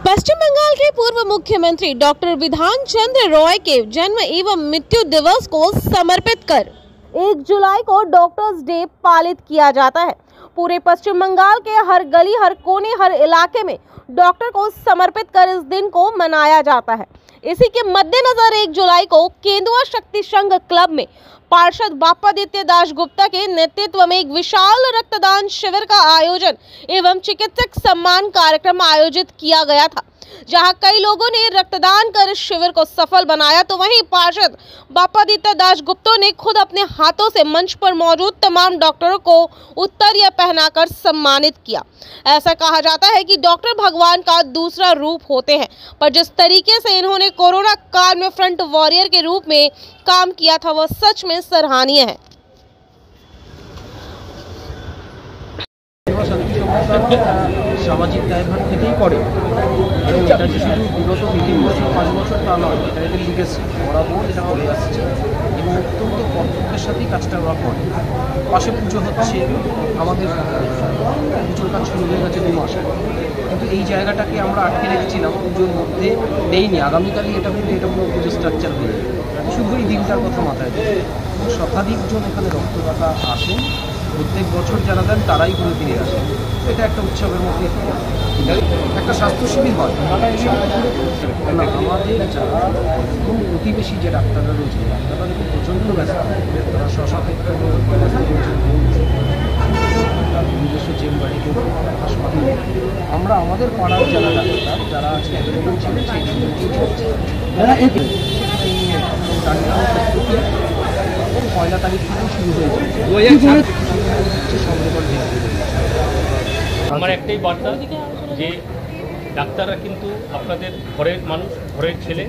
पश्चिम बंगाल के पूर्व मुख्यमंत्री डॉक्टर विधान चंद्र रॉय के जन्म एवं मृत्यु दिवस को समर्पित कर 1 जुलाई को डॉक्टर्स डे पालित किया जाता है। पूरे पश्चिम बंगाल के हर गली, हर कोने, हर इलाके में डॉक्टर को समर्पित कर इस दिन को मनाया जाता है। इसी के मद्देनजर 1 जुलाई को केंदुआ शक्ति संघ क्लब में पार्षद बाप्पादित्य दास गुप्ता के नेतृत्व में एक विशाल रक्तदान शिविर का आयोजन एवं चिकित्सक सम्मान कार्यक्रम आयोजित किया गया था, जहां कई लोगों ने रक्तदान कर इस शिविर को सफल बनाया। तो वहीं पार्षद बाप्पादित्य दास गुप्ता ने खुद अपने हाथों से मंच पर मौजूद तमाम डॉक्टरों को उत्तरीय पहनाकर सम्मानित किया। ऐसा कहा जाता है कि डॉक्टर भगवान का दूसरा रूप होते हैं, पर जिस तरीके से इन्होंने कोरोना काल में फ्रंट वॉरियर के रूप में काम किया था वह सच में सराहनीय है। সামাজিক দায়ভার থেকেই পড়ে এবং এটা যে শুধু বিগত 3 বছর 5 বছর তা নয়, এটা এদের লিগেসি বরাবর এটা করে আসছে এবং অত্যন্ত কর্তব্যের সাথেই কাজটা ওরা করে। পাশে পুজো হচ্ছে, আমাদের পুজোর কাজ শুরু হয়ে গেছে 2 মাস আগে, কিন্তু এই জায়গাটাকে আমরা আটকে রেখেছিলাম, পুজোর মধ্যে নেইনি। আগামীকালই এটা কিন্তু এটা পুরো পুজো স্ট্রাকচার হয়ে যাবে। শুধু এই দিনটার কথা মাথায় দেয়, শতাধিকজন এখানে রক্তদাতা আসেন, প্রত্যেক বছর যারা দেন তারাই করে ফিরে আসেন। এটা একটা উৎসবের মধ্যে একটা স্বাস্থ্য শিবির হয় না। আমাদের যারা একদম প্রতিবেশী যে ডাক্তাররা রয়েছে, ডাক্তাররা দেখুন প্রচণ্ড ব্যস্ত, তারা স্বসাপেক্ষ নিজস্ব চেম্বারে হাসপাতালে। আমরা আমাদের পাড়ার যারা ডাক্তার যারা আজকে অ্যাভেলেবল ছিলেন সেই পয়লা তারিখ থেকে শুরু হয়েছে। আমার একটাই বার্তা যে ডাক্তাররা কিন্তু আপনাদের ঘরের মানুষ, ঘরের ছেলে,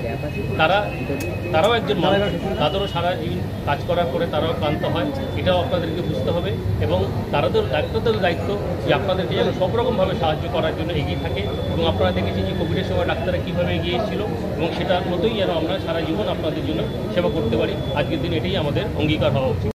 তারাও একজন মানুষ, তাদেরও সারা জীবন কাজ করার পরে তারাও ক্লান্ত হয়, এটাও আপনাদেরকে বুঝতে হবে এবং ডাক্তারদের দায়িত্ব যে আপনাদেরকে যেন সব রকমভাবে সাহায্য করার জন্য এগিয়ে থাকে এবং আপনারা দেখেছেন যে কোভিডের সময় ডাক্তাররা কীভাবে এগিয়ে এসেছিল এবং সেটার মতোই যেন আমরা সারা জীবন আপনাদের জন্য সেবা করতে পারি। আজকের দিন এটাই আমাদের অঙ্গীকার হওয়া উচিত।